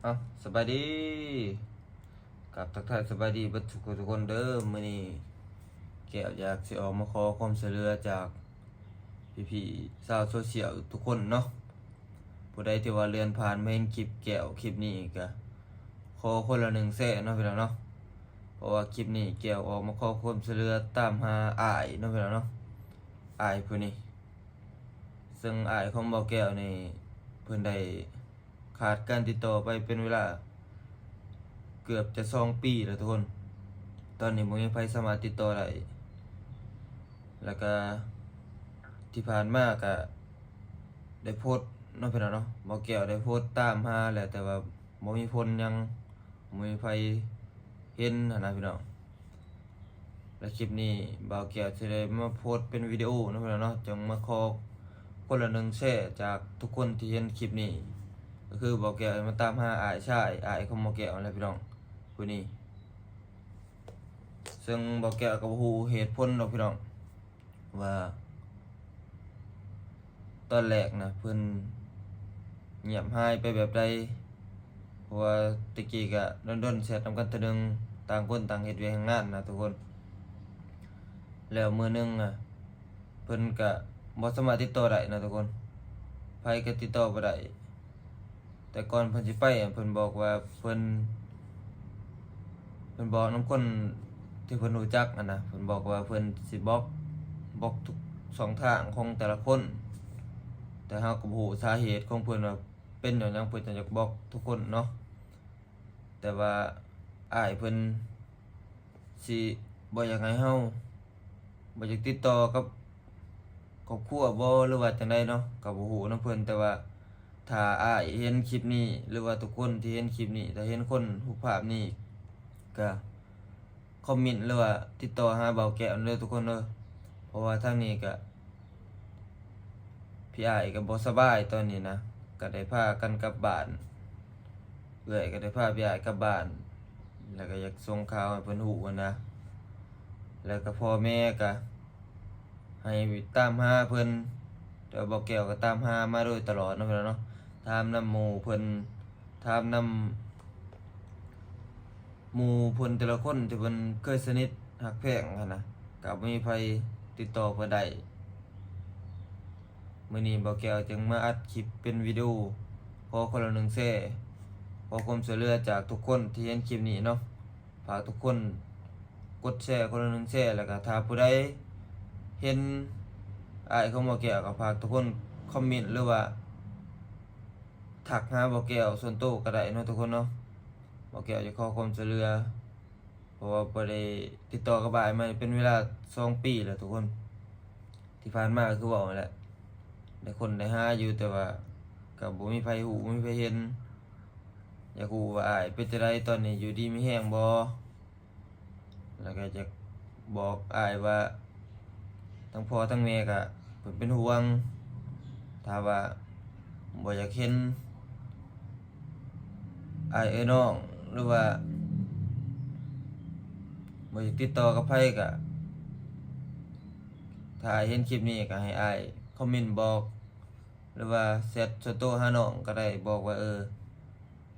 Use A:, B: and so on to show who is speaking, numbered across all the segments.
A: เอาสบายดีกับทักทายสบายดีเบัดทุกคนเด้อมื้อนี้แก้วอยากสิออกมาขอความช่วยเหลือจากพี่ๆชาวโซเชียลทุกคนเนาะผู้ใดที่ว่าเลื่อนผ่านมาเห็นคลิปแก้วคลิปนี้ก็ขอคนละ1แสนเนาะพี่น้องเนาะเพราะว่าคลิปนี้แก้วออกมาขอความช่วยเหลือตามหาอ้ายเนาะพี่น้องเนาะอ้ายผู้นี้ซึ่งอ้ายของบ่าวแก้วนี่เพิ่นได้ขาดการติดต่อไปเป็นเวลาเกือบจะ2 ปีแล้วทุกคน ตอนนี้บ่มีไผสามารถติดต่อได้แล้วก็ที่ผ่านมาก็ได้โพสต์เนาะพี่น้องเนาะบ่แก้วได้โพสต์ตามหาแหละแต่ว่าบ่มีผลหยังบ่มีไผเห็นหั้นนะพี่น้องและคลิปนี้บ่าวแก้วสิได้มาโพสต์เป็นวิดีโอเนาะพี่น้องเนาะจึงมาขอคนละ1แชร์จากทุกคนที่เห็นคลิปนี้ก็คือบ่าวแก้วมาตามหาอ้ายชายอ้ายของบ่าวแก้วนั่นแหละพี่น้องผู้นี้ ซึ่งบ่แก้วก็บ่ฮู้เหตุผลดอกพี่น้องว่าตอนแรกนะเพิ่นเงียบหายไปแบบใดเพราะว่าตะกี้ก็ดนๆแชตนำกันเทื่อหนึงต่างคนต่างเฮ็ดเวียกเฮ็ดงานนะทุกคนแล้วมื้อหนึงเพิ่นก็บ่สามารถติดต่อได้นะทุกคนไผก็ติดต่อบ่ได้แต่ก่อนเพิ่นสิไปเพิ่นบอกว่าเพิ่นบอกนำคนที่เพิ่นรู้จักนะเพิ่นบอกว่าเพิ่นสิบล็อกทุกช่องทางของแต่ละคนแต่เราก็บ่รู้สาเหตุของเพิ่นว่าเป็นหยังเพิ่นจังอยากบล็อกทุกคนเนาะแต่ว่าอ้ายเพิ่นสิบ่อยากให้เราบ่อยากติดต่อกับครอบครัวบ่หรือว่าจังไดเนาะก็บ่รู้นำเพิ่นแต่ว่าถ้าอ้ายเห็นคลิปนี้หรือว่าทุกคนที่เห็นคลิปนี้ถ้าเห็นคนรูปภาพนี้ก็คอมเมนต์หรือว่าติดต่อหาเบาแก้วเด้อทุกคนเด้อเพราะว่าทางนี้ก็พี่อ้ายก็บ่สบายตอนนี้นะก็ได้พากันกลับบ้านเอื้อยก็ได้พาพี่อ้ายกลับบ้านแล้วก็อยากส่งข่าวให้เพิ่นรู้นะแล้วก็พ่อแม่ก็ให้ตามหาเพิ่นแต่ว่าเบาแก้วก็ตามหามาโดยตลอดเนาะเพิ่นเนาะถามนำหมู่เพิ่นถามนำหมู่เพิ่นแต่ละคนที่เพิ่นเคยสนิทฮักแพงหั้นนะก็บ่มีไผติดต่อเพิ่นได้ มื้อนี้บ่าวแก้วจึงมาอัดคลิปเป็นวิดีโอขอคนละ1แชร์ขอความช่วยเหลือจากทุกคนที่เห็นคลิปนี้เนาะฝากทุกคนกดแชร์คนละ1แชร์แล้วก็ถ้าผู้ใดเห็นอ้ายของบ่าวแก้วก็ฝากทุกคนคอมเมนต์หรือว่าทักหาบ่าวแก้วส่วนตัวก็ได้เนาะทุกคนเนาะบ่าวแก้วจะขอความช่วยเหลือเพราะว่าบ่ได้ติดต่อกับอ้ายมาเป็นเวลา2 ปีแล้วทุกคนที่ผ่านมาก็คือเว้านั่นแหละ ได้คนได้หาอยู่แต่ว่าก็บ่มีไผฮู้บ่มีไผเห็นอยากฮู้ว่าอ้ายเป็นจั่งใดตอนนี้อยู่ดีมีแรงบ่แล้วก็จะบอกอ้ายว่าทั้งพ่อทั้งแม่ก็เพิ่นเป็นห่วงถ้าว่าบ่อยากเห็นอ้ายน้องหรือว่าบ่อยากติดต่อกับไผก็ถ้าอ้ายเห็นคลิปนี้ก็ให้อ้ายคอมเมนต์บอกหรือว่าแชตส่วนตัวหาน้องก็ได้บอกว่า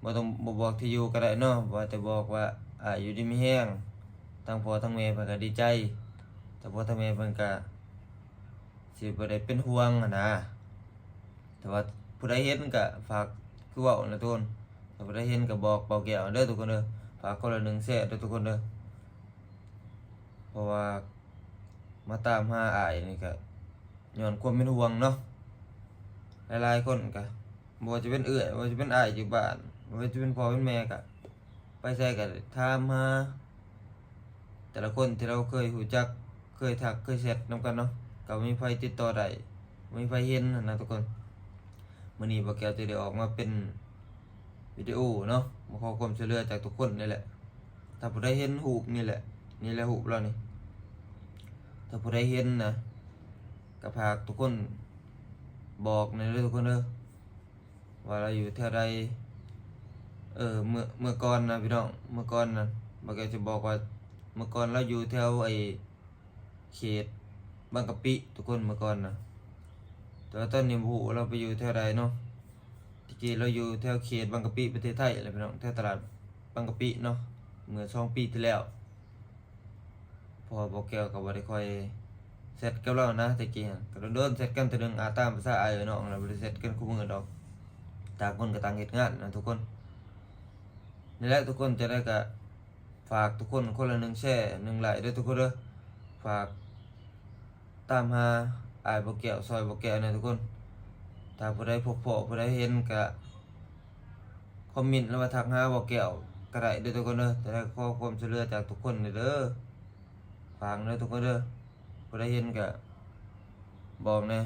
A: บ่ต้องบ่บอกที่อยู่ก็ได้เนาะว่าแต่บอกว่าอยู่ดีมีแรงทั้งพ่อทั้งแม่เพิ่นก็ดีใจแต่พ่อทั้งแม่เพิ่นก็สิบ่ได้เป็นห่วงหั้นนะแต่ว่าผู้ใดเห็นก็ฝากคือเว้านั่นล่ะทุกคนถ้าผู้ใดเห็นก็บอกเบาแก้วเด้อทุกคนเด้อฝากคนละ1แชร์เด้อทุกคนเด้อเพราะว่ามาตามหาอ้ายนี่ก็ย้อนความเป็นห่วงเนาะหลายๆคนก็บ่ว่าจะเป็นเอื้อยบ่ว่าจะเป็นอ้ายอยู่บ้านบ่ว่าจะเป็นพ่อเป็นแม่ก็ไปไสก็ถามหาแต่ละคนที่เราเคยรู้จักเคยทักเคยแชตนำกันเนาะก็บ่มีไผติดต่อได้บ่มีไผเห็นหั้นนะทุกคนมื้อนี้บ่แก้วจะได้ออกมาเป็นวิดีโอเนาะมาขอความช่วยเหลือจากทุกคนนี่แหละถ้าผู้ใดเห็นรูปนี่แหละนี่แหละรูปเรานี่ถ้าผู้ใดเห็นนะก็ฝากทุกคนบอกในเด้อทุกคนเด้อว่าเราอยู่แถวใดเมื่อก่อนนะพี่น้องเมื่อก่อนนะบ่แกจะบอกว่าเมื่อก่อนเราอยู่แถวเขตบางกะปิทุกคนเมื่อก่อนนะแต่ว่าตอนนี้บ่ฮู้เราไปอยู่แถวใดเนาะ ตะกี้เราอยู่แถวเขตบางกะปิประเทศไทยแหละพี่น้องแถวตลาดบางกะปิเนาะเมื่อ2 ปีที่แล้วพอบ่แก้วก็บ่ได้ค่อยเสร็จกับเรานะตะกี้หั่นก็โดนๆเสร็จกันเทื่อนึงตามภาษาอ้ายน้องแล้วบ่ได้เสร็จกันคุมื้อดอกต่างคนก็ต่างเฮ็ดงานนะทุกคนนี่แหละทุกคนจะได้ก็ฝากทุกคนคนละ1แชร์1ไลค์เด้อทุกคนเด้อฝากตามหาอ้ายบ่แก้วซอยบ่แก้วนะทุกคนถ้าผู้ใดพบพ้อผู้ใดเห็นก็คอมเมนต์หรือว่าทักหาบ่แก้วก็ได้เด้อทุกคนเด้อจะได้ขอความช่วยเหลือจากทุกคนเด้อฝากเด้อทุกคนเด้อผู้ใดเห็นก็บอกแหน่